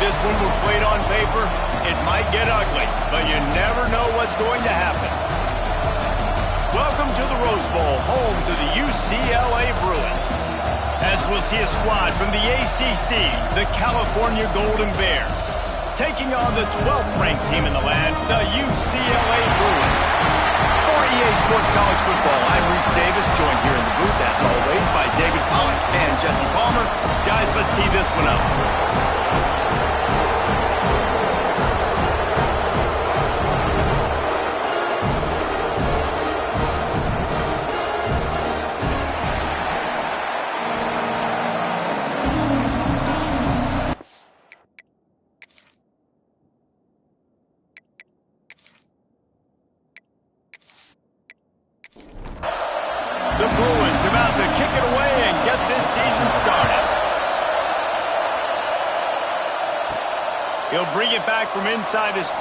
this one were played on paper, it might get ugly, but you never know what's going to happen. Welcome to the Rose Bowl, home to the UCLA Bruins. As we'll see a squad from the ACC, the California Golden Bears, taking on the 12th-ranked team in the land, the UCLA Bruins. For EA Sports College Football, I'm Reese Davis, joined here in the booth, as always, by David Pollack and Jesse Palmer. Guys, let's tee this one up. The Bruins about to kick it away and get this season started. He'll bring it back from inside his 5.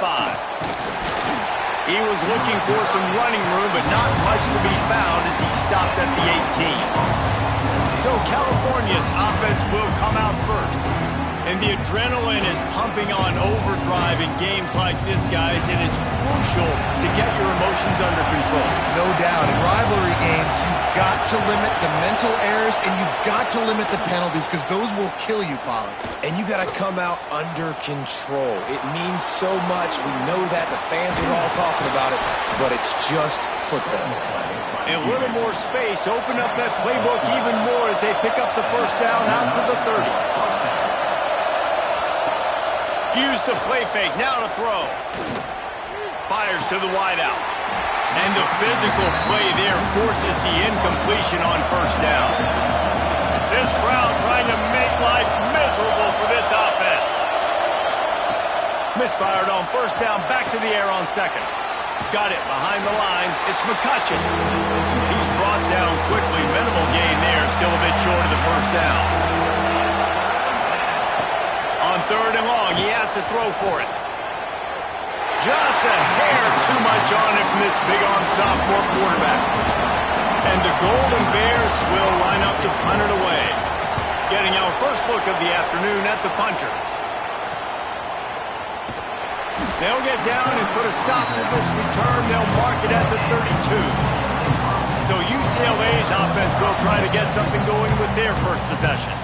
He was looking for some running room, but not much to be found as he stopped at the 18. So California's offense will come out first. And the adrenaline is pumping on overdrive in games like this, guys, and it's crucial to get your emotions under control. No doubt. In rivalry games, you've got to limit the mental errors, and you've got to limit the penalties, because those will kill you, Pollack. And you got to come out under control. It means so much. We know that. The fans are all talking about it, but it's just football. A little more space. Open up that playbook even more as they pick up the first down out to the 30. Use the play fake, now to throw. Fires to the wideout. And the physical play there forces the incompletion on first down. This crowd trying to make life miserable for this offense. Misfired on first down, back to the air on second. Got it behind the line, it's McCutcheon. He's brought down quickly, minimal gain there, still a bit short of the first down. On third and long, he has to throw for it. Just a hair too much on it from this big-armed sophomore quarterback. And the Golden Bears will line up to punt it away. Getting our first look of the afternoon at the punter. They'll get down and put a stop to this return. They'll mark it at the 32. So UCLA's offense will try to get something going with their first possession.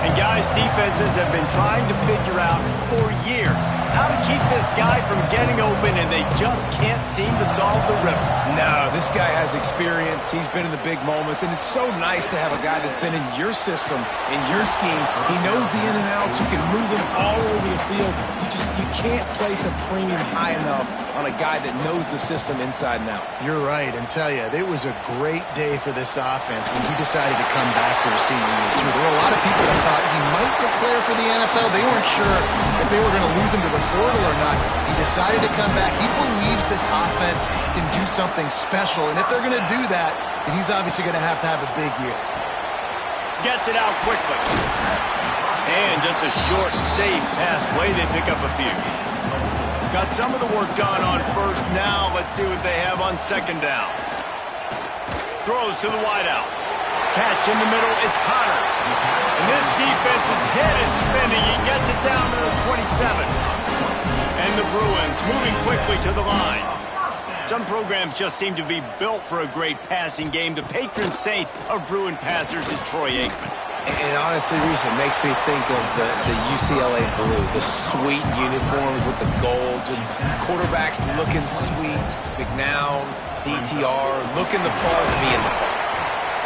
And guys, defenses have been trying to figure out for years how to keep this guy from getting open, and they just can't seem to solve the riddle. No, this guy has experience. He's been in the big moments, and it's so nice to have a guy that's been in your system, in your scheme. He knows the in and outs. You can move him all over the field. You can't place a premium high enough on a guy that knows the system inside and out. You're right, and tell you, it was a great day for this offense when he decided to come back for a senior year, too. There were a lot of people that thought he might declare for the NFL. They weren't sure if they were going to lose him to the portal or not. He decided to come back. He believes this offense can do something special, and if they're going to do that, then he's obviously going to have a big year. Gets it out quickly. And just a short and safe pass play. They pick up a few. Got some of the work done on first. Now let's see what they have on second down. Throws to the wideout. Catch in the middle, it's Connors. And this defense's head is spinning. He gets it down to the 27. And the Bruins moving quickly to the line. Some programs just seem to be built for a great passing game. The patron saint of Bruin passers is Troy Aikman. And honestly, Reese, it makes me think of the UCLA blue, the sweet uniforms with the gold, just quarterbacks looking sweet, McNown, DTR, looking the part, being the part.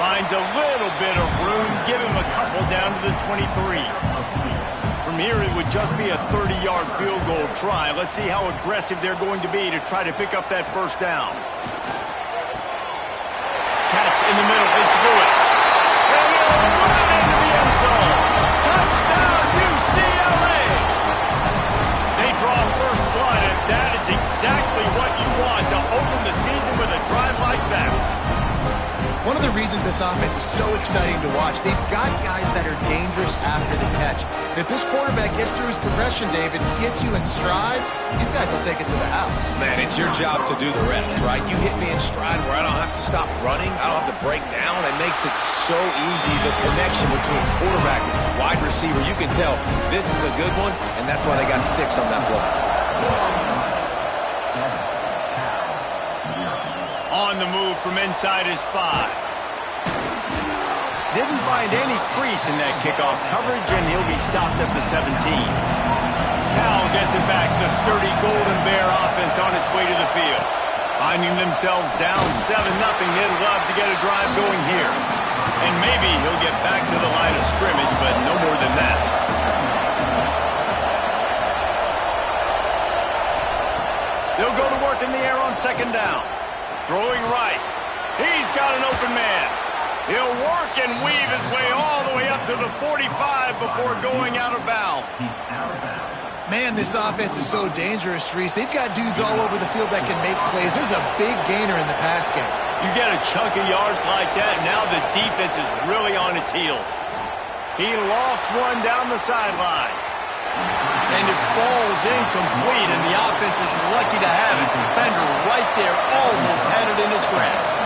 Finds a little bit of room, give him a couple down to the 23. From here, it would just be a 30-yard field goal try. Let's see how aggressive they're going to be to try to pick up that first down. Catch in the middle, it's Lewis. And he'll run it into the end zone. Touchdown, UCLA! They draw first blood, and that is exactly what you want to open the season with a drive like that. One of the reasons this offense is so exciting to watch, they've got guys that are dangerous after the catch. much. And if this quarterback gets through his progression, David, gets you in stride, these guys will take it to the house. Man, it's your job to do the rest, right? You hit me in stride where I don't have to stop running. I don't have to break down. It makes it so easy. The connection between quarterback and wide receiver, you can tell this is a good one, and that's why they got 6 on that play. On the move from inside his 5. Didn't find any crease in that kickoff coverage, and he'll be stopped at the 17. Cal gets it back. The sturdy Golden Bear offense on its way to the field. Finding themselves down 7-0, they'd love to get a drive going here. And maybe he'll get back to the line of scrimmage, but no more than that. They'll go to work in the air on 2nd down. Throwing right. He's got an open man. He'll work and weave his way all the way up to the 45 before going out of bounds. Man, this offense is so dangerous, Reese. They've got dudes all over the field that can make plays. There's a big gainer in the pass game. You get a chunk of yards like that, now the defense is really on its heels. He lofts one down the sideline. And it falls incomplete, and the offense is lucky to have it. Defender right there almost had it in his grasp.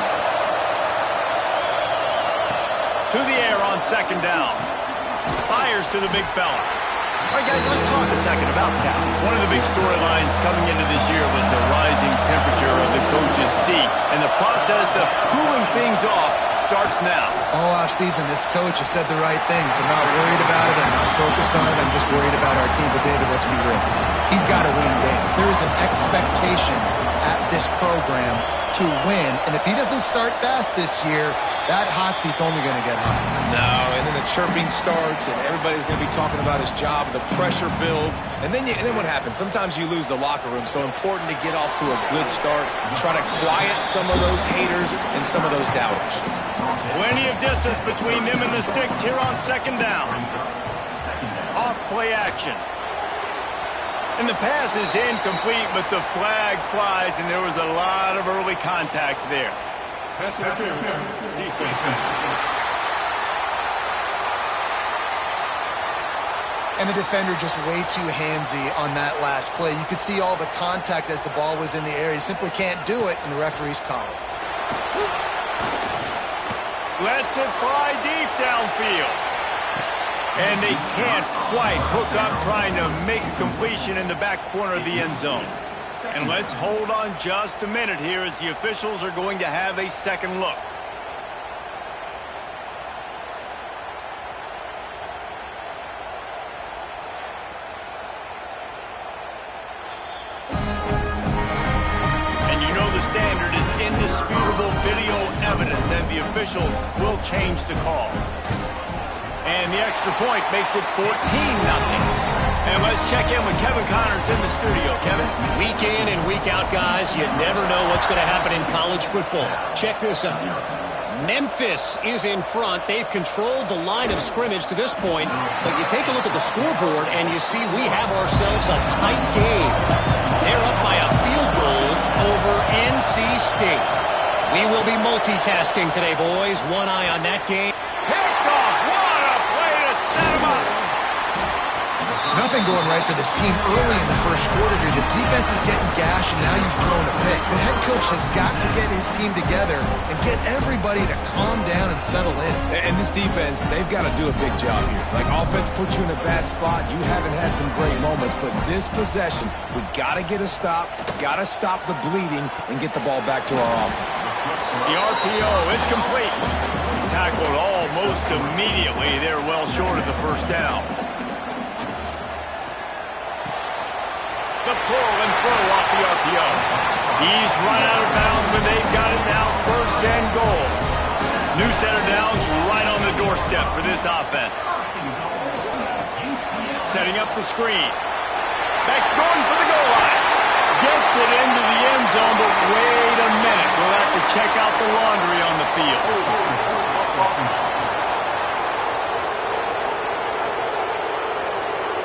To the air on 2nd down. Fires to the big fella. All right, guys, let's talk a second about Cal. One of the big storylines coming into this year was the rising temperature of the coach's seat, and the process of cooling things off starts now. All offseason, this coach has said the right things. I'm not worried about it. I'm not focused on it. I'm just worried about our team. But, David, let's be real. He's got to win games. There is an expectation at this program to win, and if he doesn't start fast this year, that hot seat's only going to get hot. No, and then the chirping starts, and everybody's going to be talking about his job. The pressure builds, and then what happens? Sometimes you lose the locker room, so important to get off to a good start, try to quiet some of those haters and some of those doubters. Plenty of distance between them and the sticks here on 2nd down. Off play action. And the pass is incomplete, but the flag flies, and there was a lot of early contact there. Pass interference, defense. And the defender just way too handsy on that last play. You could see all the contact as the ball was in the air. You simply can't do it, and the referees call it. Lets it fly deep downfield. And they can't quite hook up trying to make a completion in the back corner of the end zone. And let's hold on just a minute here as the officials are going to have a second look. And you know the standard is indisputable video evidence, and the officials will change the call. And the extra point makes it 14-0. And let's check in with Kevin Connors in the studio. Kevin? Week in and week out, guys, you never know what's going to happen in college football. Check this out. Memphis is in front. They've controlled the line of scrimmage to this point. But you take a look at the scoreboard, and you see we have ourselves a tight game. They're up by a field goal over NC State. We will be multitasking today, boys. One eye on that game. Picked off. What a play to set him up. Nothing going right for this team early in the first quarter here. The defense is getting gashed, and now you've thrown a pick. The head coach has got to get his team together and get everybody to calm down and settle in. And this defense, they've got to do a big job here. Like, offense puts you in a bad spot. You haven't had some great moments, but this possession, we got to get a stop, got to stop the bleeding, and get the ball back to our offense. The RPO, it's complete. Tackled almost immediately. They're well short of the first down. The pull and throw off the RPO. He's run out of bounds, but they've got it now, 1st and goal. New set of downs right on the doorstep for this offense. Setting up the screen. Beck's going for the goal line. Gets it into the end zone, but wait a minute. We'll have to check out the laundry on the field.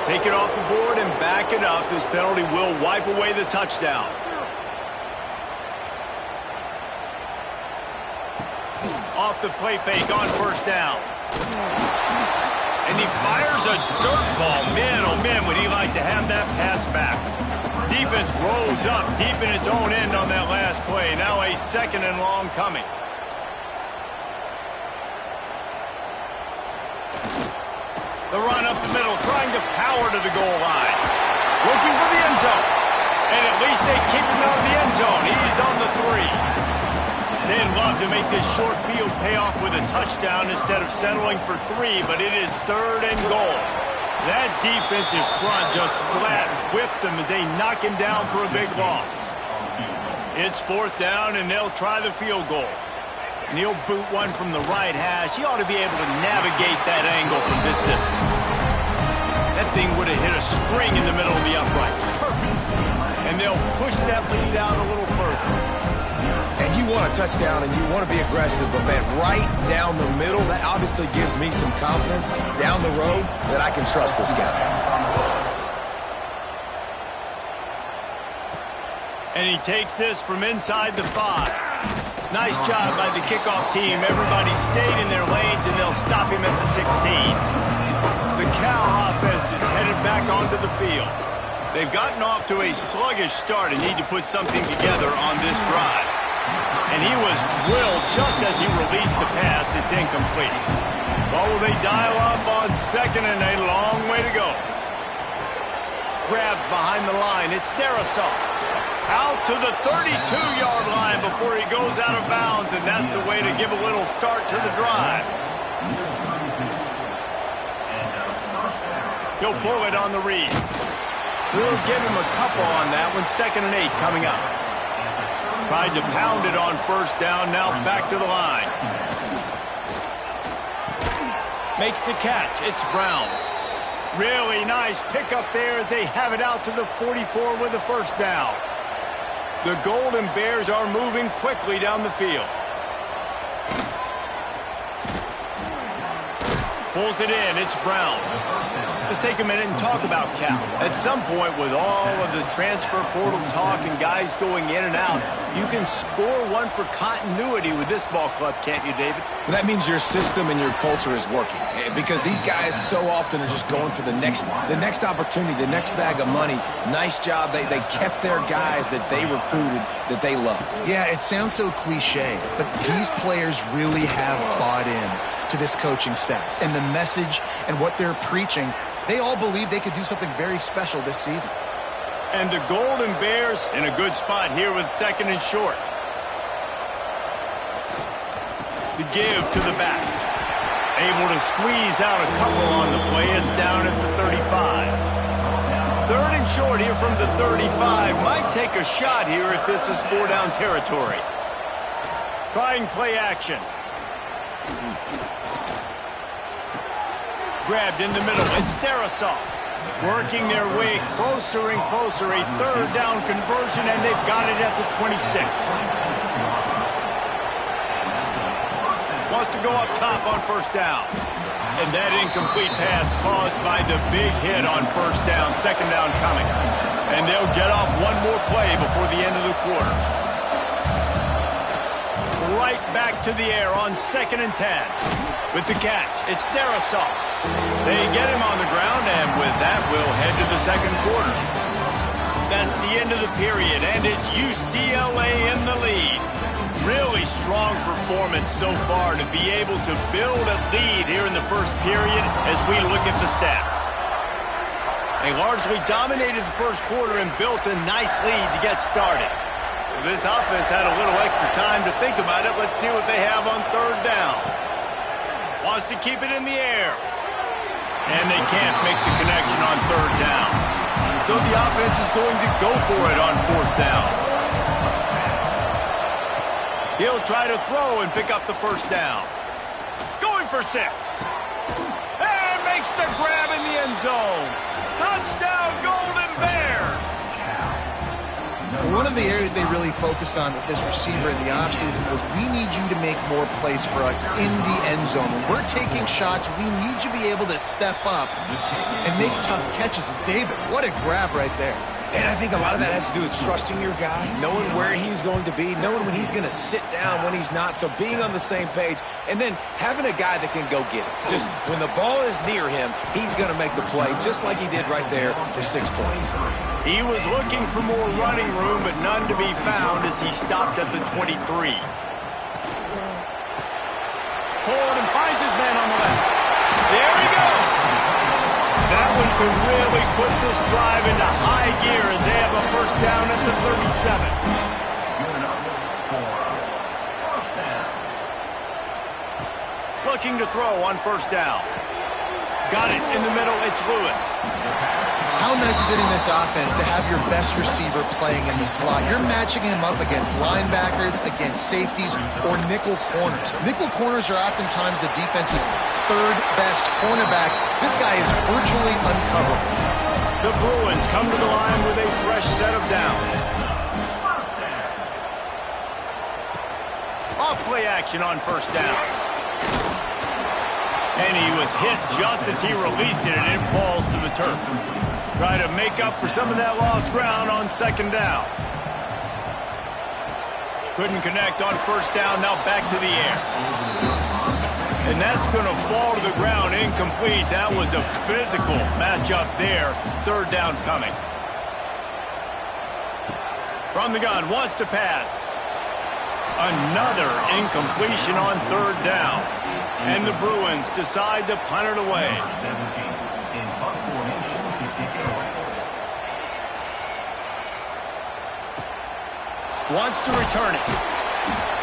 Take it off the board and back it up. This penalty will wipe away the touchdown. Off the play fake on 1st down. And he fires a dirt ball. Man, oh man, would he like to have that pass back. Defense rose up deep in its own end on that last play. Now a 2nd and long coming. The run up the middle, trying to power to the goal line. Looking for the end zone. And at least they keep him out of the end zone. He's on the 3. They'd love to make this short field pay off with a touchdown instead of settling for 3, but it is 3rd and goal. That defensive front just flat whipped them as they knock him down for a big loss. It's 4th down, and they'll try the field goal. And he'll boot one from the right hash. He ought to be able to navigate that angle from this distance. That thing would have hit a string in the middle of the uprights. Perfect. And they'll push that lead out a little further. And you want a touchdown and you want to be aggressive, but man, right down the middle, that obviously gives me some confidence down the road that I can trust this guy. And he takes this from inside the 5. Nice job by the kickoff team. Everybody stayed in their lanes, and they'll stop him at the 16. The Cal offense is headed back onto the field. They've gotten off to a sluggish start and need to put something together on this drive. And he was drilled just as he released the pass. It's incomplete. Well, will they dial up on 2nd and a long way to go? Grabbed behind the line. It's Darrisaw. Out to the 32-yard line before he goes out of bounds, and that's the way to give a little start to the drive. He'll pull it on the read. We'll give him a couple on that one. 2nd and 8 coming up. Tried to pound it on 1st down, now back to the line. Makes the catch. It's Brown. Really nice pickup there as they have it out to the 44 with the 1st down. The Golden Bears are moving quickly down the field. Pulls it in. It's Brown. Let's take a minute and talk about Cal. At some point, with all of the transfer portal talk and guys going in and out, you can score one for continuity with this ball club, can't you, David? Well, that means your system and your culture is working, because these guys so often are just going for the next opportunity, the next bag of money. Nice job. They kept their guys that they recruited, that they love. Yeah, it sounds so cliche, but these players really have bought in to this coaching staff and the message and what they're preaching. They all believe they could do something very special this season. And the Golden Bears in a good spot here with 2nd and short. The give to the back. Able to squeeze out a couple on the play. It's down at the 35. 3rd and short here from the 35. Might take a shot here if this is 4-down territory. Trying play action. Grabbed in the middle. It's Darrisaw. Working their way closer and closer. A 3rd down conversion, and they've got it at the 26. Wants to go up top on 1st down. And that incomplete pass caused by the big hit on 1st down. 2nd down coming. And they'll get off one more play before the end of the quarter. Right back to the air on 2nd and 10. With the catch, it's Darrisaw. They get him on the ground, and with that, we'll head to the 2nd quarter. That's the end of the period, and it's UCLA in the lead. Really strong performance so far to be able to build a lead here in the 1st period as we look at the stats. They largely dominated the 1st quarter and built a nice lead to get started. This offense had a little extra time to think about it. Let's see what they have on 3rd down. Wants to keep it in the air. And they can't make the connection on 3rd down. So the offense is going to go for it on 4th down. He'll try to throw and pick up the 1st down. Going for 6. And makes the grab in the end zone. Touchdown, Golden Bears! One of the areas they really focused on with this receiver in the offseason was, we need you to make more plays for us in the end zone. When we're taking shots, we need you to be able to step up and make tough catches. And David, what a grab right there. And I think a lot of that has to do with trusting your guy, knowing where he's going to be, knowing when he's going to sit down, when he's not. So being on the same page, and then having a guy that can go get it. Just when the ball is near him, he's going to make the play, just like he did right there for 6 points. He was looking for more running room, but none to be found as he stopped at the 23. Pulling and finds his man on the left. There he goes. That one could really put this drive into high gear as they have a first down at the 37. Looking to throw on first down. Got it in the middle. It's Lewis. How nice is it in this offense to have your best receiver playing in the slot? You're matching him up against linebackers, against safeties, or nickel corners. Nickel corners are oftentimes the defense's third best cornerback. This guy is virtually uncoverable. The Bruins come to the line with a fresh set of downs. Off play action on first down. And he was hit just as he released it, and it falls to the turf. Try to make up for some of that lost ground on second down. Couldn't connect on first down, now back to the air. And that's going to fall to the ground incomplete. That was a physical matchup there. Third down coming. From the gun, wants to pass. Another incompletion on third down. And the Bruins decide to punt it away. Wants to return it.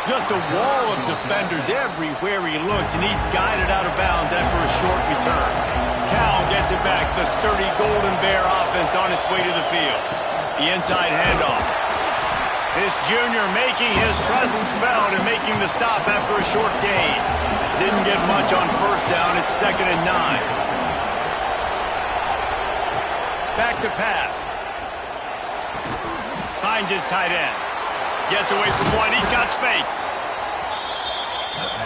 Just a wall of defenders everywhere he looks, and he's guided out of bounds after a short return. Cal gets it back. The sturdy Golden Bear offense on its way to the field. The inside handoff. This junior making his presence felt and making the stop after a short gain. Didn't get much on first down. It's 2nd and 9. Back to pass. Finds his tight end. Gets away from one. He's got space.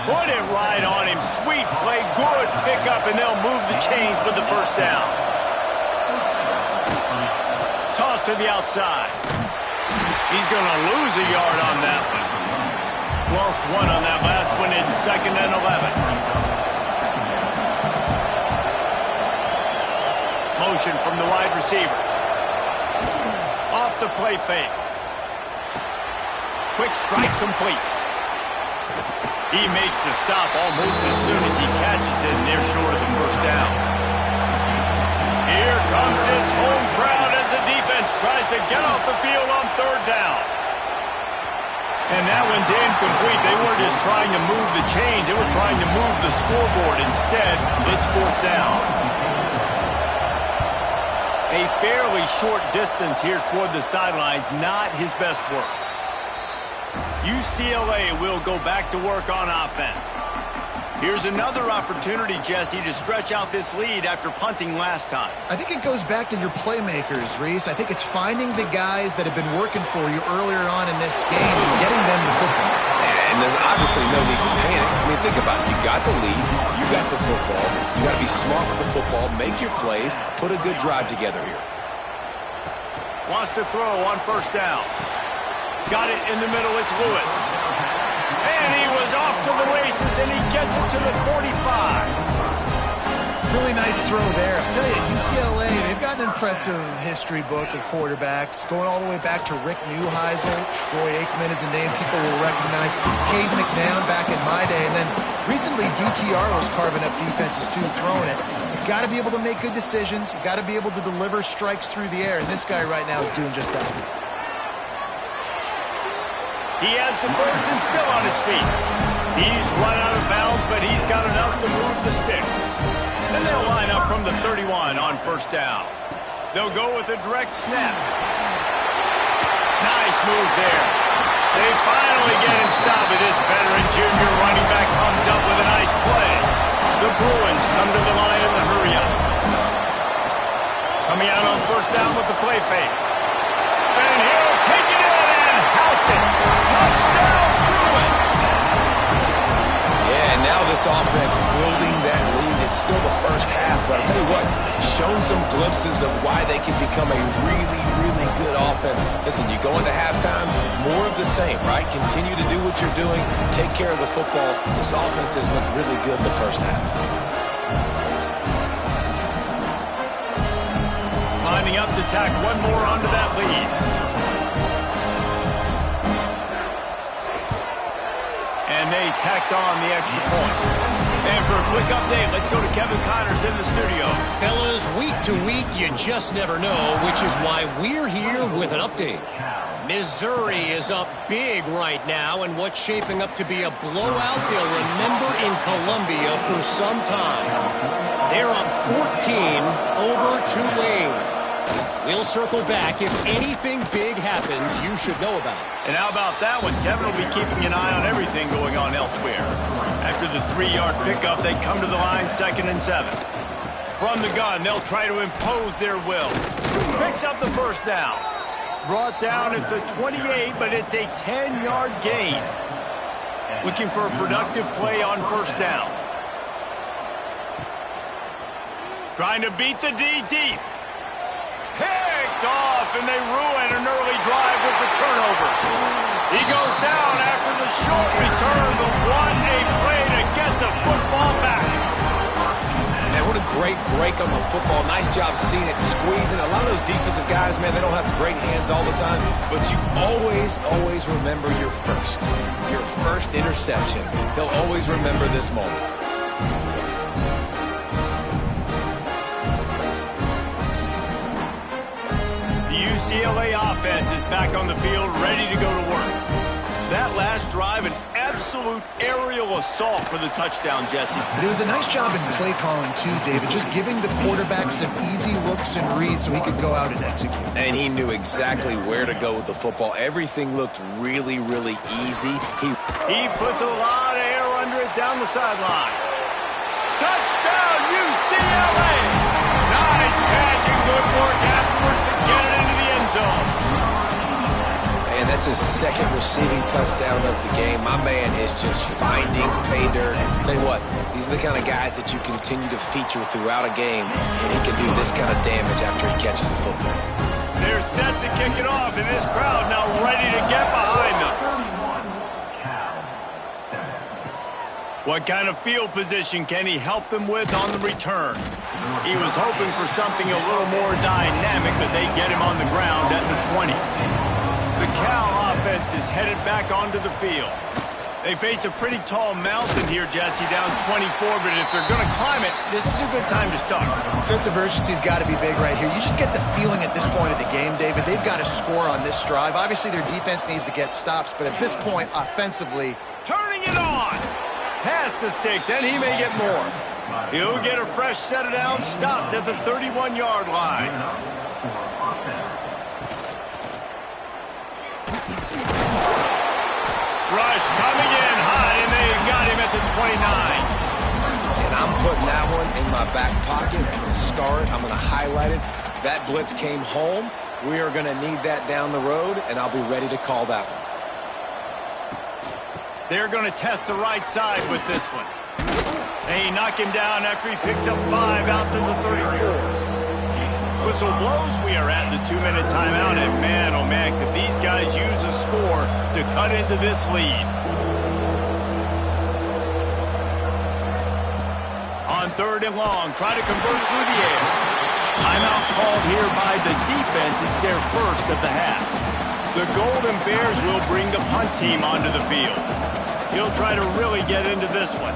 Put it right on him. Sweet play. Good pickup, and they'll move the chains with the first down. Toss to the outside. He's going to lose a yard on that one. Lost one on that last one. It's 2nd and 11. Motion from the wide receiver. Off the play fake. Quick strike complete. He makes the stop almost as soon as he catches it, and they're short of the first down. Here comes his home crowd as the defense tries to get off the field on third down. And that one's incomplete. They weren't just trying to move the chains. They were trying to move the scoreboard. Instead, it's fourth down. A fairly short distance here toward the sidelines. Not his best work. UCLA will go back to work on offense. Here's another opportunity, Jesse, to stretch out this lead after punting last time. I think it goes back to your playmakers, Reese. I think it's finding the guys that have been working for you earlier on in this game and getting them the football. And there's obviously no need to panic. I mean, think about it. You got the lead. You got the football. You got to be smart with the football. Make your plays. Put a good drive together here. Wants to throw on first down. Got it in the middle. It's Lewis. And he was off to the races, and he gets it to the 45. Really nice throw there. I'll tell you, UCLA, they've got an impressive history book of quarterbacks, going all the way back to Rick Neuheisel. Troy Aikman is a name people will recognize. Cade McNown back in my day. And then recently, DTR was carving up defenses, too, throwing it. You've got to be able to make good decisions. You've got to be able to deliver strikes through the air, and this guy right now is doing just that. He has the first and still on his feet. He's run out of bounds, but he's got enough to move the sticks. And they'll line up from the 31 on first down. They'll go with a direct snap. Nice move there. They finally get him stopped. This veteran junior running back comes up with a nice play. The Bruins come to the line in the hurry up. Coming out on first down with the play fake. And he'll take it in and house it. Touchdown, Bruins! Yeah, and now this offense building that lead. It's still the first half, but I'll tell you what, shown some glimpses of why they can become a really, really good offense. Listen, you go into halftime, more of the same, right? Continue to do what you're doing, take care of the football. This offense has looked really good the first half. Lining up to tack one more onto that lead. And they tacked on the extra point. And for a quick update, let's go to Kevin Connors in the studio. Fellas, week to week, you just never know, which is why we're here with an update. Missouri is up big right now, and what's shaping up to be a blowout they'll remember in Columbia for some time. They're up 14 over Tulane. We'll circle back. If anything big happens, you should know about it. And how about that one? Kevin will be keeping an eye on everything going on elsewhere. After the 3-yard pickup, they come to the line 2nd and 7. From the gun, they'll try to impose their will. Picks up the first down. Brought down at the 28, but it's a 10-yard gain. Looking for a productive play on first down. Trying to beat the D deep. Picked off, and they ruin an early drive with the turnover. He goes down after the short return, but what a play to get the football back. Man, what a great break on the football. Nice job seeing it squeezing. A lot of those defensive guys, man, they don't have great hands all the time, but you always remember your first interception. They'll always remember this moment. UCLA offense is back on the field, ready to go to work. That last drive, an absolute aerial assault for the touchdown, Jesse. But it was a nice job in play calling, too, David, just giving the quarterback some easy looks and reads so he could go out and execute. And he knew exactly where to go with the football. Everything looked really, really easy. He puts a lot of air under it down the sideline. Touchdown, UCLA! Nice catch and good work afterwards to get it into the end zone. And that's his second receiving touchdown of the game. My man is just finding pay dirt. Tell you what, these are the kind of guys that you continue to feature throughout a game, and he can do this kind of damage after he catches the football. They're set to kick it off, and this crowd now ready to get behind them. What kind of field position can he help them with on the return? He was hoping for something a little more dynamic, but they get him on the ground at the 20. The Cal offense is headed back onto the field. They face a pretty tall mountain here, Jesse, down 24, but if they're going to climb it, this is a good time to start. Sense of urgency's got to be big right here. You just get the feeling at this point of the game, David, they've got to score on this drive. Obviously, their defense needs to get stops, but at this point, offensively, turning it on! Past the sticks, and he may get more. He'll get a fresh set of downs, stopped at the 31-yard line. Rush coming in high, and they've got him at the 29. And I'm putting that one in my back pocket. I'm going to star it. I'm going to highlight it. That blitz came home. We are going to need that down the road, and I'll be ready to call that one. They're going to test the right side with this one. They knock him down after he picks up 5 out to the 34. Whistle blows, we are at the 2-minute timeout, and man, oh man, could these guys use a score to cut into this lead. On 3rd and long, try to convert through the air. Timeout called here by the defense. It's their first of the half. The Golden Bears will bring the punt team onto the field. He'll try to really get into this one.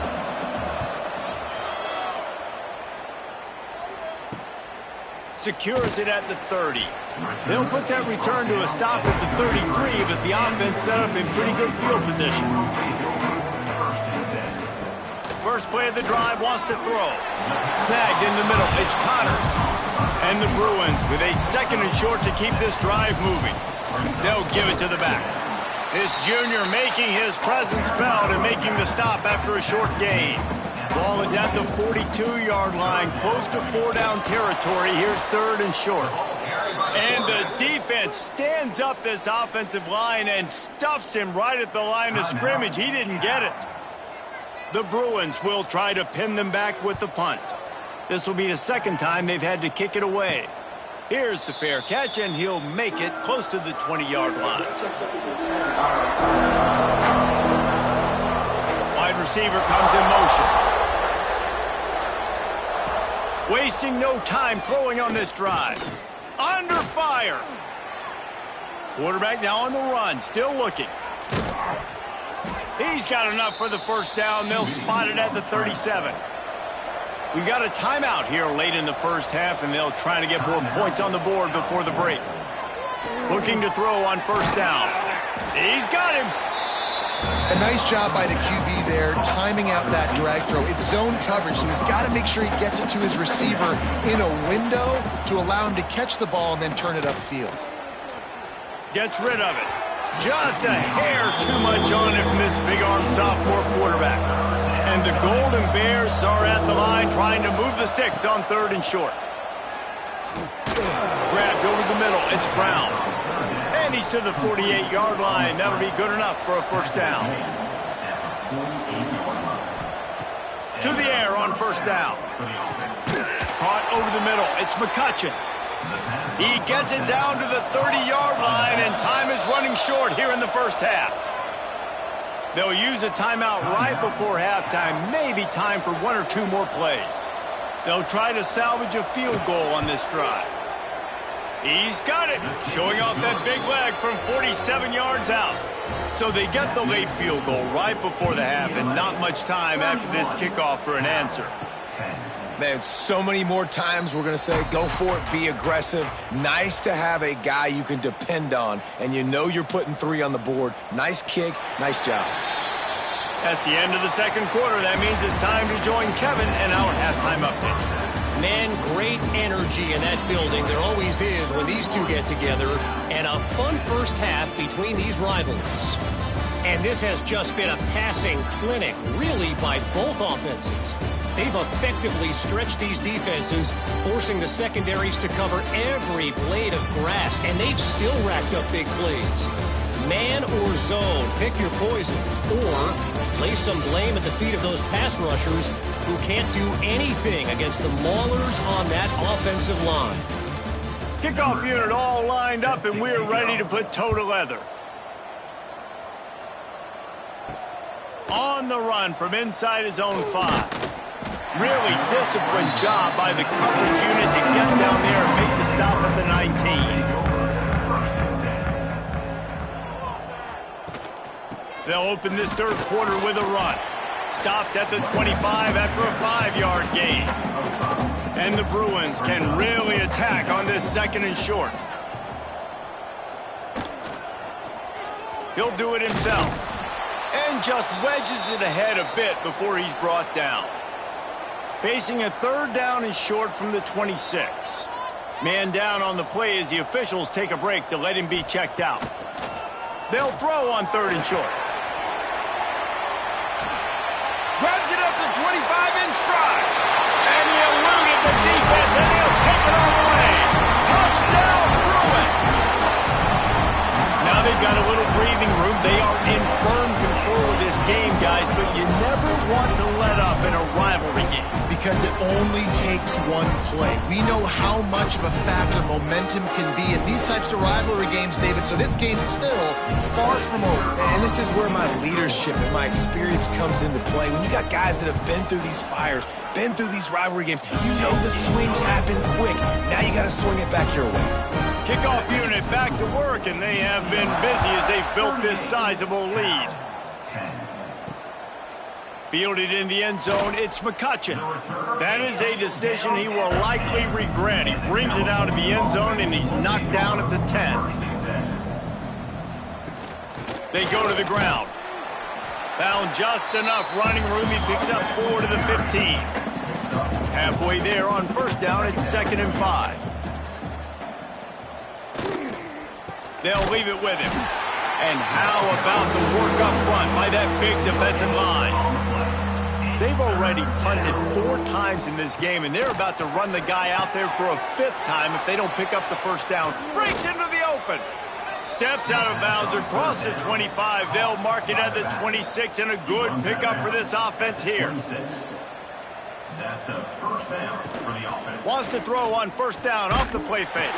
Secures it at the 30. They'll put that return to a stop at the 33, but the offense set up in pretty good field position. First play of the drive, wants to throw. Snagged in the middle, it's Connors. And the Bruins with a 2nd and short to keep this drive moving. They'll give it to the back. This junior making his presence felt and making the stop after a short gain. Ball is at the 42-yard line, close to 4-down territory. Here's 3rd and short. And the defense stands up this offensive line and stuffs him right at the line of scrimmage. He didn't get it. The Bruins will try to pin them back with the punt. This will be the second time they've had to kick it away. Here's the fair catch, and he'll make it close to the 20-yard line. Wide receiver comes in motion. Wasting no time throwing on this drive. Under fire. Quarterback now on the run, still looking. He's got enough for the first down. They'll spot it at the 37. We've got a timeout here late in the first half, and they'll try to get more points on the board before the break. Looking to throw on first down. He's got him. A nice job by the QB there, timing out that drag throw. It's zone coverage, so he's got to make sure he gets it to his receiver in a window to allow him to catch the ball and then turn it upfield. Gets rid of it. Just a hair too much on it from this big-armed sophomore quarterback. And the Golden Bears are at the line trying to move the sticks on 3rd and short. Grabbed over the middle. It's Brown. And he's to the 48-yard line. That'll be good enough for a first down. To the air on first down. Caught over the middle. It's McCutcheon. He gets it down to the 30-yard line, and time is running short here in the first half. They'll use a timeout right before halftime, maybe time for 1 or 2 more plays. They'll try to salvage a field goal on this drive. He's got it, showing off that big leg from 47 yards out. So they get the late field goal right before the half, and not much time after this kickoff for an answer. Man, so many more times we're going to say, go for it, be aggressive. Nice to have a guy you can depend on, and you know you're putting 3 on the board. Nice kick, nice job. That's the end of the second quarter. That means it's time to join Kevin and our halftime update. Man, great energy in that building. There always is when these two get together. And a fun first half between these rivals. And this has just been a passing clinic, really, by both offenses. They've effectively stretched these defenses, forcing the secondaries to cover every blade of grass, and they've still racked up big plays. Man or zone, pick your poison, or lay some blame at the feet of those pass rushers who can't do anything against the maulers on that offensive line. Kickoff unit all lined up, and we're ready to put toe to leather. On the run from inside his own 5. Really disciplined job by the coverage unit to get down there and make the stop at the 19. They'll open this third quarter with a run. Stopped at the 25 after a 5-yard gain. And the Bruins can really attack on this 2nd and short. He'll do it himself. And just wedges it ahead a bit before he's brought down. Facing a 3rd down and short from the 26. Man down on the play as the officials take a break to let him be checked out. They'll throw on 3rd and short. Grabs it up to 25 in stride. And he eluded the defense, and he'll take it all the way. Touchdown, Bruins! Now they've got a little breathing room. They are in firm control of this game, guys, but you never want to let up in a rivalry game. Because it only takes one play. We know how much of a factor momentum can be in these types of rivalry games, David, so this game's still far from over. And this is where my leadership and my experience comes into play. When you got guys that have been through these fires, been through these rivalry games, you know the swings happen quick. Now you got to swing it back your way. Kickoff unit back to work, and they have been busy as they've built this sizable lead. Fielded in the end zone, it's McCutcheon. That is a decision he will likely regret. He brings it out of the end zone, and he's knocked down at the 10. They go to the ground. Found just enough running room. He picks up 4 to the 15. Halfway there on first down, it's 2nd and 5. They'll leave it with him. And how about the work up front by that big defensive line? They've already punted 4 times in this game, and they're about to run the guy out there for a 5th time if they don't pick up the first down. Breaks into the open. Steps out of bounds across the 25. They'll mark it at the 26, and a good pickup for this offense here. Wants to throw on first down off the play fake.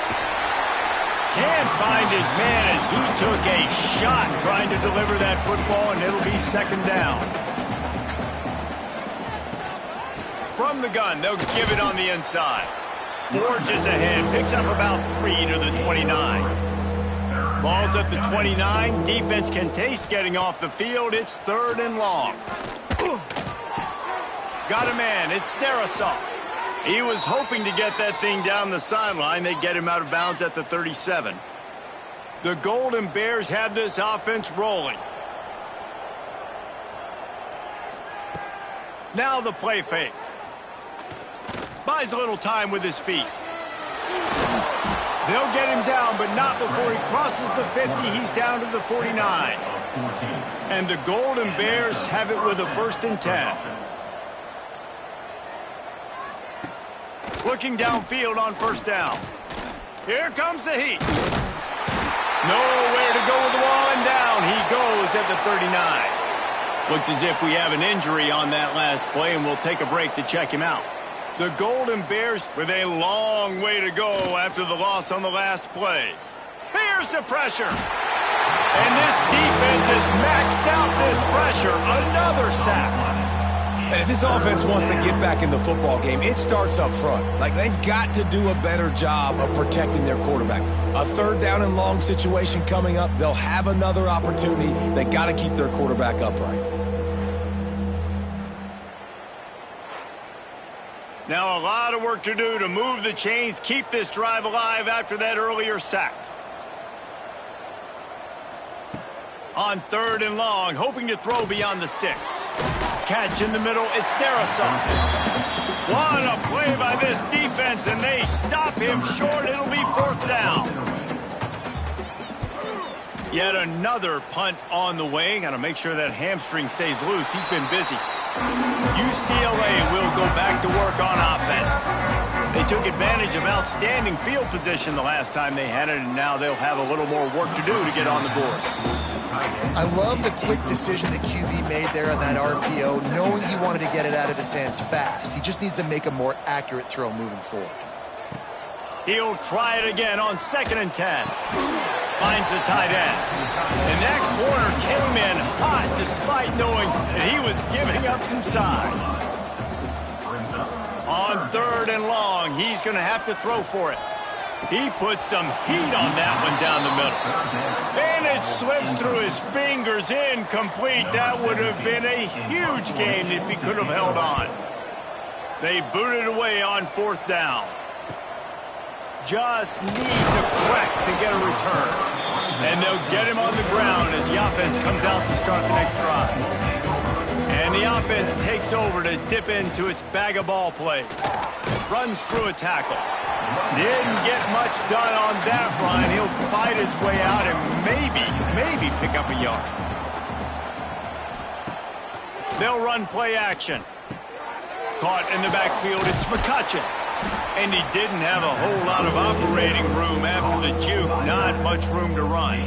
Can't find his man as he took a shot trying to deliver that football, and it'll be second down. From the gun, they'll give it on the inside. Forges ahead, picks up about 3 to the 29. Ball's at the 29. Defense can taste getting off the field. It's 3rd and long. Got a man. It's Darrisaw. He was hoping to get that thing down the sideline. They get him out of bounds at the 37. The Golden Bears have this offense rolling. Now the play fake. Buys a little time with his feet. They'll get him down, but not before he crosses the 50. He's down to the 49. And the Golden Bears have it with a 1st and 10. Looking downfield on first down. Here comes the heat. Nowhere to go with the ball, and down he goes at the 39. Looks as if we have an injury on that last play, and we'll take a break to check him out. The Golden Bears with a long way to go after the loss on the last play. Here's the pressure. And this defense has maxed out this pressure. Another sack. And if this offense wants to get back in the football game, it starts up front. Like, they've got to do a better job of protecting their quarterback. A 3rd down and long situation coming up. They'll have another opportunity. They got to keep their quarterback upright. Now a lot of work to do to move the chains, keep this drive alive after that earlier sack. On 3rd and long, hoping to throw beyond the sticks. Catch in the middle, it's Darrisaw. What a play by this defense, and they stop him short. It'll be 4th down. Yet another punt on the way. Got to make sure that hamstring stays loose. He's been busy. UCLA will go back to work on offense. They took advantage of outstanding field position the last time they had it, and now they'll have a little more work to do to get on the board. I love the quick decision that QB made there on that RPO, knowing he wanted to get it out of his hands fast. He just needs to make a more accurate throw moving forward. He'll try it again on 2nd and 10. Finds the tight end. And that corner came in hot despite knowing that he was giving up some size. On 3rd and long, he's going to have to throw for it. He put some heat on that one down the middle. And it slips through his fingers, incomplete. That would have been a huge gain if he could have held on. They boot it away on 4th down. Just needs a crack to get a return. And they'll get him on the ground as the offense comes out to start the next drive. And the offense takes over to dip into its bag of ball plays. Runs through a tackle. Didn't get much done on that run. He'll fight his way out and maybe pick up a yard. They'll run play action. Caught in the backfield, it's McCutcheon. And he didn't have a whole lot of operating room after the juke. Not much room to run.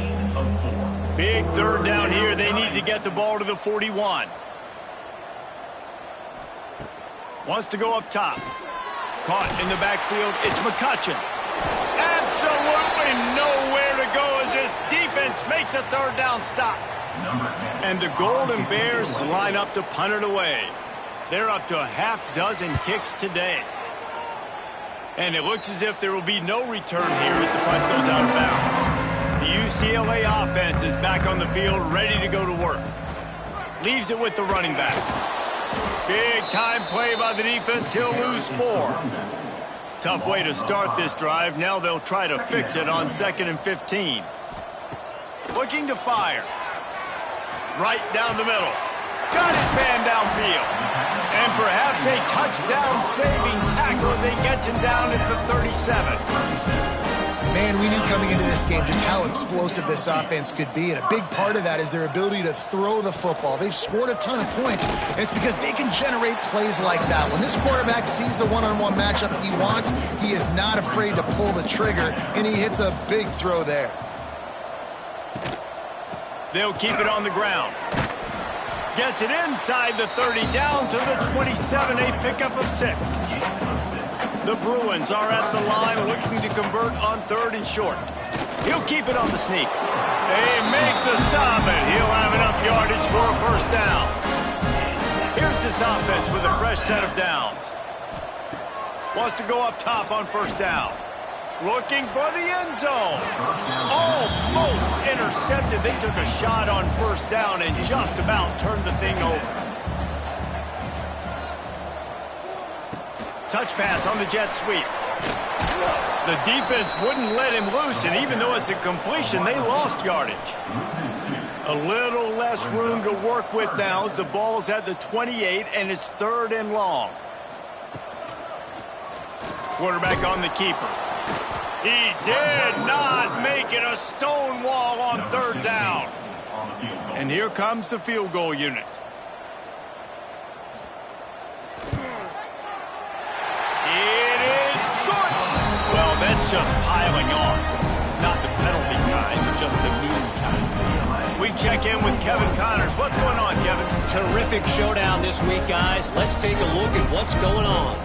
Big 3rd down here. They need to get the ball to the 41. Wants to go up top. Caught in the backfield. It's McCutcheon. Absolutely nowhere to go as this defense makes a 3rd down stop. And the Golden Bears line up to punt it away. They're up to a half dozen kicks today. And it looks as if there will be no return here as the punt goes out of bounds. The UCLA offense is back on the field, ready to go to work. Leaves it with the running back. Big time play by the defense. He'll lose 4. Tough way to start this drive. Now they'll try to fix it on 2nd and 15. Looking to fire. Right down the middle. Got his man downfield. And perhaps a touchdown-saving tackle as he gets him down at the 37. Man, we knew coming into this game just how explosive this offense could be, and a big part of that is their ability to throw the football. They've scored a ton of points, and it's because they can generate plays like that. When this quarterback sees the one-on-one matchup he wants, he is not afraid to pull the trigger, and he hits a big throw there. They'll keep it on the ground. Gets it inside the 30, down to the 27, a pickup of 6. The Bruins are at the line looking to convert on 3rd and short. He'll keep it on the sneak. They make the stop, and he'll have enough yardage for a first down. Here's this offense with a fresh set of downs. Wants to go up top on first down. Looking for the end zone. Almost intercepted. They took a shot on first down and just about turned the thing over. Touch pass on the jet sweep. The defense wouldn't let him loose, and even though it's a completion, they lost yardage. A little less room to work with now as the ball's at the 28, and it's 3rd and long. Quarterback on the keeper. He did not make it a stone wall on 3rd down. And here comes the field goal unit. It is good. Well, that's just piling on. Not the penalty kind, but just the mean kind. We check in with Kevin Connors. What's going on, Kevin? Terrific showdown this week, guys. Let's take a look at what's going on.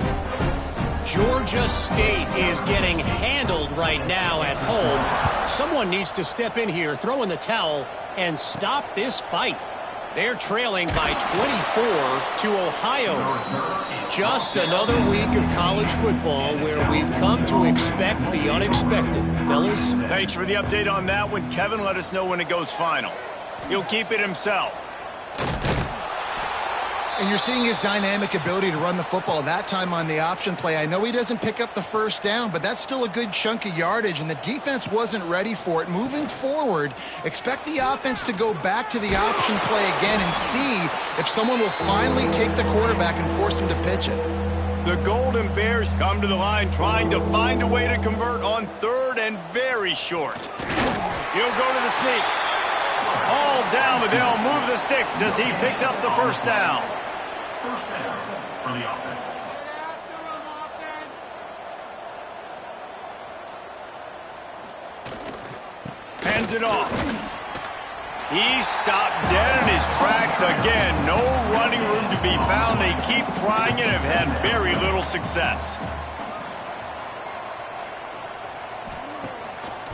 Georgia State is getting handled right now at home. Someone needs to step in here, throw in the towel, and stop this fight. They're trailing by 24 to Ohio. Just another week of college football where we've come to expect the unexpected. Fellas? Thanks for the update on that one. Kevin, let us know when it goes final. He'll keep it himself. And you're seeing his dynamic ability to run the football, that time on the option play. I know he doesn't pick up the first down, but that's still a good chunk of yardage, and the defense wasn't ready for it. Moving forward, expect the offense to go back to the option play again and see if someone will finally take the quarterback and force him to pitch it. The Golden Bears come to the line trying to find a way to convert on 3rd and very short. He'll go to the sneak. All down, but they'll move the sticks as he picks up the first down. First down for the offense. Hands it off. He stopped dead in his tracks again. No running room to be found. They keep trying and have had very little success.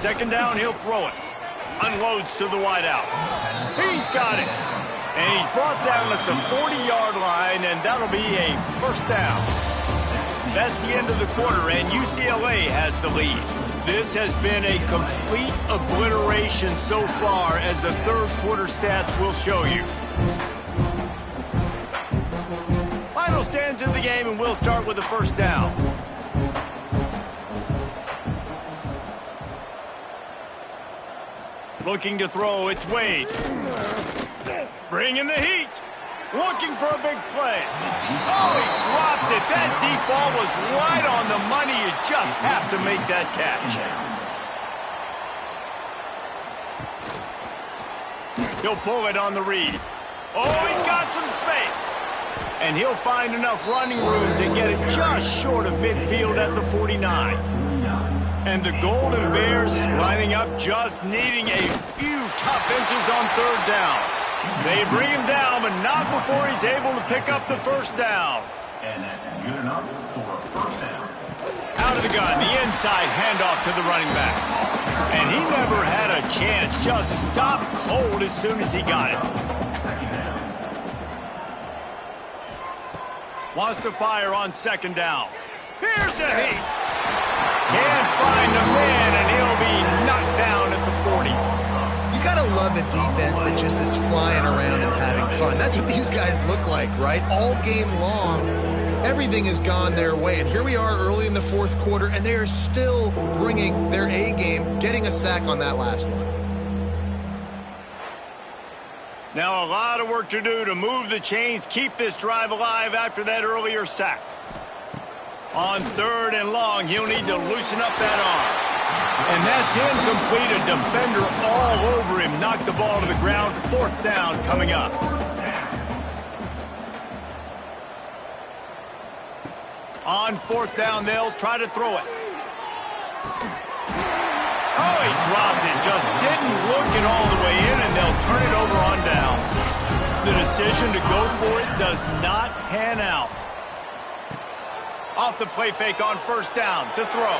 2nd down, he'll throw it. Unloads to the wideout. He's got it. And he's brought down at the 40-yard line, and that'll be a first down. That's the end of the quarter, and UCLA has the lead. This has been a complete obliteration so far, as the 3rd quarter stats will show you. Final stands in the game, and we'll start with the first down. Looking to throw, it's Wade. Bringing the heat. Looking for a big play. Oh, he dropped it. That deep ball was right on the money. You just have to make that catch. He'll pull it on the read. Oh, he's got some space. And he'll find enough running room to get it just short of midfield at the 49. And the Golden Bears lining up, just needing a few tough inches on 3rd down. They bring him down, but not before he's able to pick up the first down. And that's good enough for a first down. Out of the gun, the inside handoff to the running back. And he never had a chance, just stopped cold as soon as he got it. Second down. Wants to fire on 2nd down. Here's the heat. Can't find a man, and he'll be knocked down at the 40. You gotta love a defense that just is flying around and having fun. That's what these guys look like, right? All game long, everything has gone their way. And here we are early in the 4th quarter, and they are still bringing their A game, getting a sack on that last one. Now a lot of work to do to move the chains, keep this drive alive after that earlier sack. On 3rd and long, he'll need to loosen up that arm. And that's incomplete. A defender all over him. Knocked the ball to the ground. 4th down coming up. On 4th down, they'll try to throw it. Oh, he dropped it. Just didn't look it all the way in, and they'll turn it over on downs. The decision to go for it does not pan out. Off the play fake on first down to throw.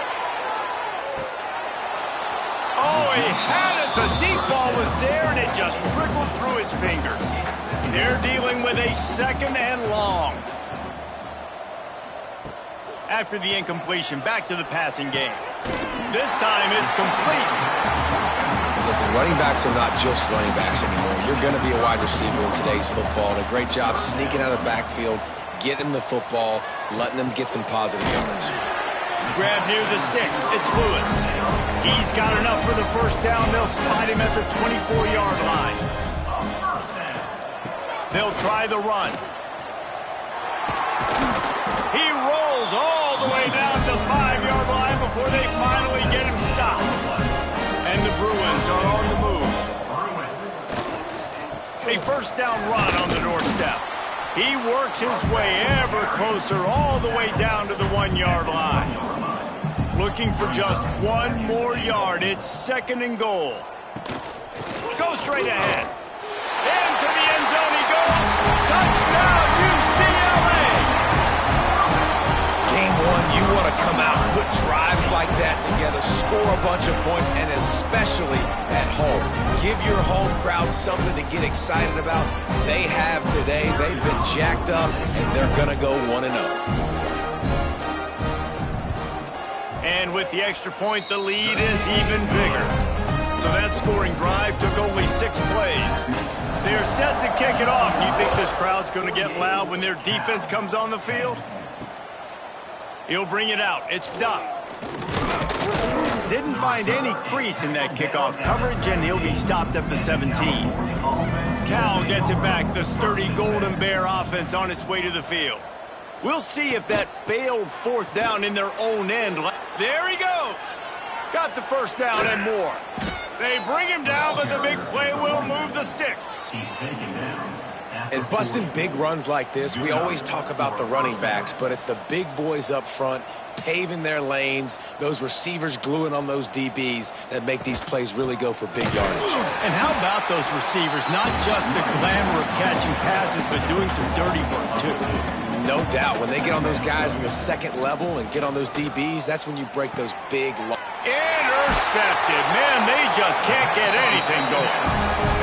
Oh, he had it. The deep ball was there, and it just trickled through his fingers. They're dealing with a second and long. After the incompletion, back to the passing game. This time it's complete. Listen, running backs are not just running backs anymore. You're going to be a wide receiver in today's football. And a great job sneaking out of the backfield, getting the football, letting them get some positive yards. Grab near the sticks. It's Lewis. He's got enough for the first down. They'll spot him at the 24-yard line. They'll try the run. He rolls all the way down the 5-yard line before they finally get him stopped. And the Bruins are on the move. A first down run on the doorstep. He works his way ever closer all the way down to the 1-yard line. Looking for just one more yard. It's second and goal. Go straight ahead. Into the end zone he goes. Touchdown, UCLA! Game one, you want to come out, put drives like that together, score a bunch of points, and especially at home. Give your home crowd something to get excited about. They have today. They've been jacked up, and they're going to go 1-0. And with the extra point, the lead is even bigger. So that scoring drive took only 6 plays. They're set to kick it off. And you think this crowd's going to get loud when their defense comes on the field? He'll bring it out. It's Duff. Didn't find any crease in that kickoff coverage, and he'll be stopped at the 17. Cal gets it back. The sturdy Golden Bear offense on its way to the field. We'll see if that failed fourth down in their own end. There he goes. Got the first down and more. They bring him down, but the big play will move the sticks. And busting big runs like this, we always talk about the running backs, but it's the big boys up front, paving their lanes, those receivers gluing on those DBs that make these plays really go for big yardage. And how about those receivers? Not just the glamour of catching passes, but doing some dirty work, too. No doubt. When they get on those guys in the second level and get on those DBs, that's when you break those big... Intercepted. Man, they just can't get anything going.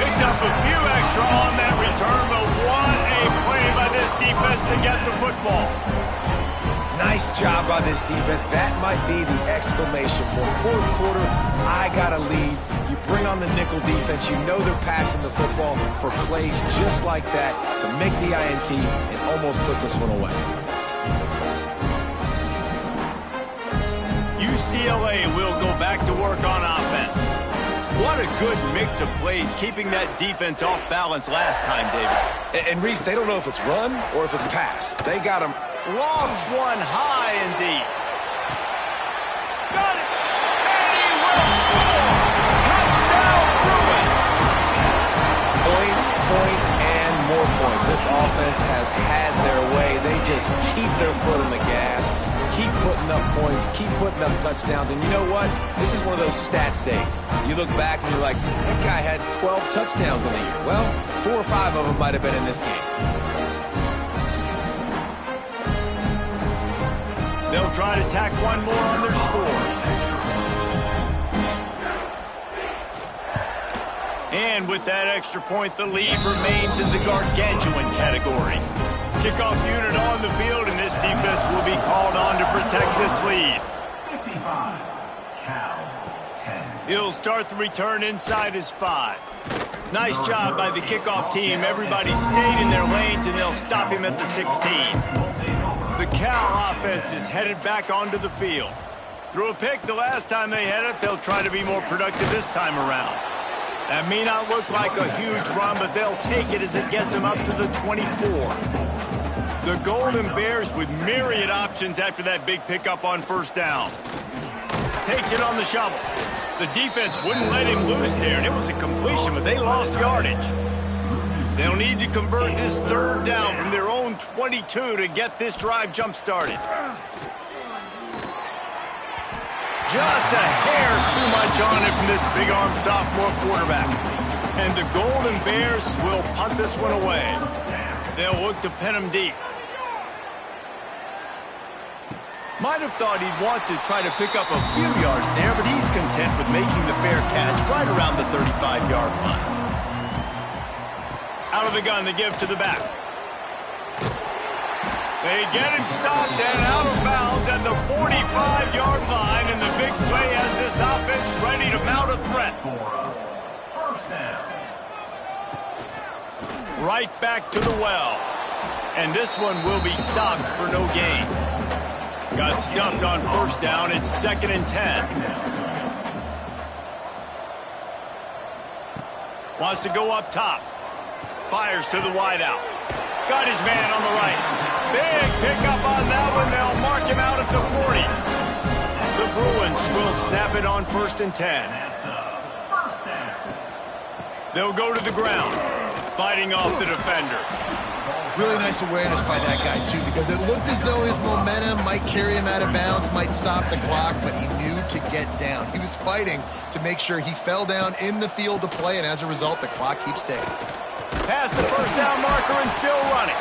Picked up a few extra on that return, but what a play by this defense to get the football. Nice job by this defense. That might be the exclamation point. Fourth quarter, I got a lead. You bring on the nickel defense. You know they're passing the football for plays just like that to make the INT and almost put this one away. UCLA will go back to work on offense. What a good mix of plays, keeping that defense off balance last time, David. And Reese, they don't know if it's run or if it's pass. They got him. Lobs one high and deep. Got it! And he will score! Touchdown, Bruins! Points, points, and more points. This offense has had their way. They just keep their foot on the gas, keep putting up points, keep putting up touchdowns. And you know what? This is one of those stats days. You look back and you're like, that guy had 12 touchdowns in the year. Well, 4 or 5 of them might have been in this game. They'll try to tack one more on their score. And with that extra point, the lead remains in the gargantuan category. Kickoff unit on the field, and this defense will be called on to protect this lead. 55, Cal, 10. He'll start the return inside his 5. Nice job by the kickoff team. Everybody stayed in their lanes, and they'll stop him at the 16. The Cal offense is headed back onto the field. Threw a pick the last time they had it. They'll try to be more productive this time around. That may not look like a huge run, but they'll take it as it gets them up to the 24. The Golden Bears with myriad options after that big pickup on first down. Takes it on the shovel. The defense wouldn't let him loose there, and it was a completion, but they lost yardage. They'll need to convert this third down from their own 22 to get this drive jump-started. Just a hair too much on it from this big-armed sophomore quarterback. And the Golden Bears will punt this one away. They'll look to pin him deep. Might have thought he'd want to try to pick up a few yards there, but he's content with making the fair catch right around the 35-yard line. Out of the gun to give to the back. They get him stopped and out of bounds at the 45-yard line, and the big play has this offense ready to mount a threat. First down. Right back to the well. And this one will be stopped for no gain. Got stuffed on first down. It's 2nd and 10. Wants to go up top. Fires to the wideout. Got his man on the right. Big pickup on that one. They'll mark him out at the 40. The Bruins will snap it on 1st and 10. They'll go to the ground, fighting off the defender. Really nice awareness by that guy, too, because it looked as though his momentum might carry him out of bounds, might stop the clock, but he knew to get down. He was fighting to make sure he fell down in the field to play, and as a result, the clock keeps ticking. Past the first down marker and still running.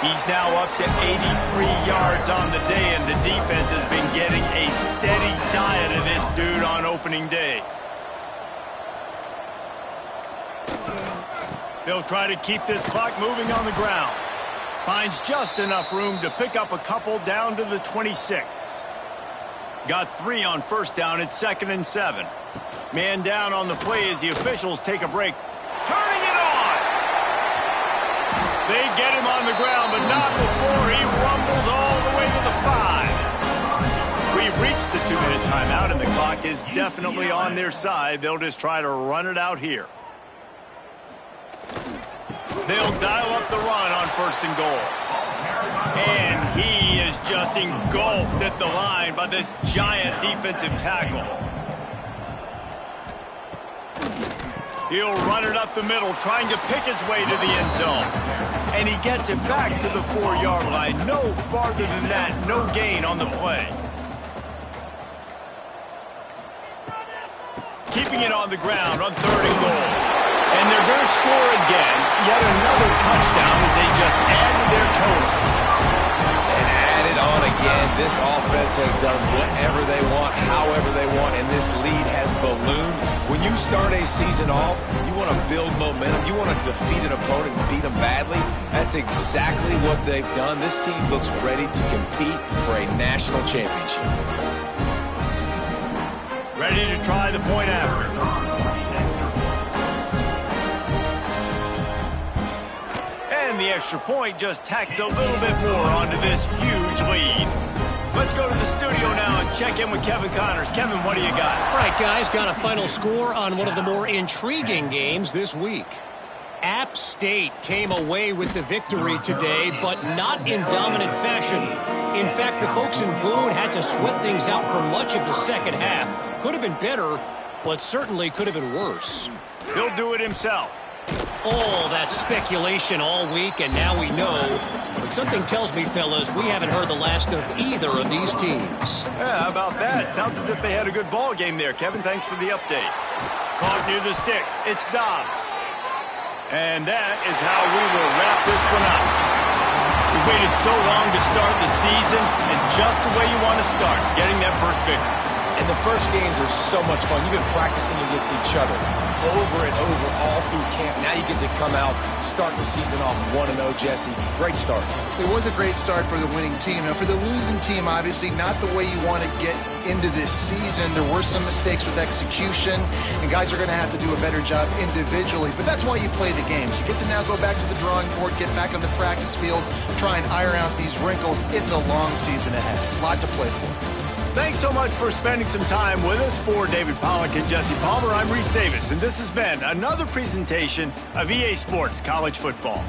He's now up to 83 yards on the day, and the defense has been getting a steady diet of this dude on opening day. They'll try to keep this clock moving on the ground. Finds just enough room to pick up a couple down to the 26. Got 3 on first down. It's 2nd and 7. Man down on the play as the officials take a break. Turning it on! They get him on the ground, but not before he rumbles all the way to the 5. We've reached the 2-minute timeout, and the clock is definitely on their side. They'll just try to run it out here. They'll dial up the run on 1st and goal. And he is just engulfed at the line by this giant defensive tackle. He'll run it up the middle, trying to pick his way to the end zone. And he gets it back to the 4-yard line. No farther than that, no gain on the play. Keeping it on the ground on 3rd and goal. And they're going to score again. Yet another touchdown as they just added their total. And added on again. This offense has done whatever they want, however they want, and this lead has ballooned. When you start a season off, you want to build momentum. You want to defeat an opponent and beat them badly. That's exactly what they've done. This team looks ready to compete for a national championship. Ready to try the point after. And the extra point just tacks a little bit more onto this huge lead. Let's go to the studio now and check in with Kevin Connors. Kevin, what do you got? All right, guys, got a final score on one of the more intriguing games this week. App State came away with the victory today, but not in dominant fashion. In fact, the folks in Boone had to sweat things out for much of the second half. Could have been better, but certainly could have been worse. He'll do it himself. All that speculation all week, and now we know. But something tells me, fellas, we haven't heard the last of either of these teams. Yeah, how about that? Sounds as if they had a good ball game there. Kevin, thanks for the update. Caught near the sticks. It's Dobbs. And that is how we will wrap this one up. We waited so long to start the season, and just the way you want to start, getting that first victory. And the first games are so much fun. You've been practicing against each other over and over all through camp. Now you get to come out, start the season off 1-0, Jesse. Great start. It was a great start for the winning team. Now, for the losing team, obviously not the way you want to get into this season. There were some mistakes with execution, and guys are going to have to do a better job individually. But that's why you play the games. You get to now go back to the drawing board, get back on the practice field, try and iron out these wrinkles. It's a long season ahead. A lot to play for. Thanks so much for spending some time with us. For David Pollack and Jesse Palmer, I'm Reese Davis, and this has been another presentation of EA Sports College Football.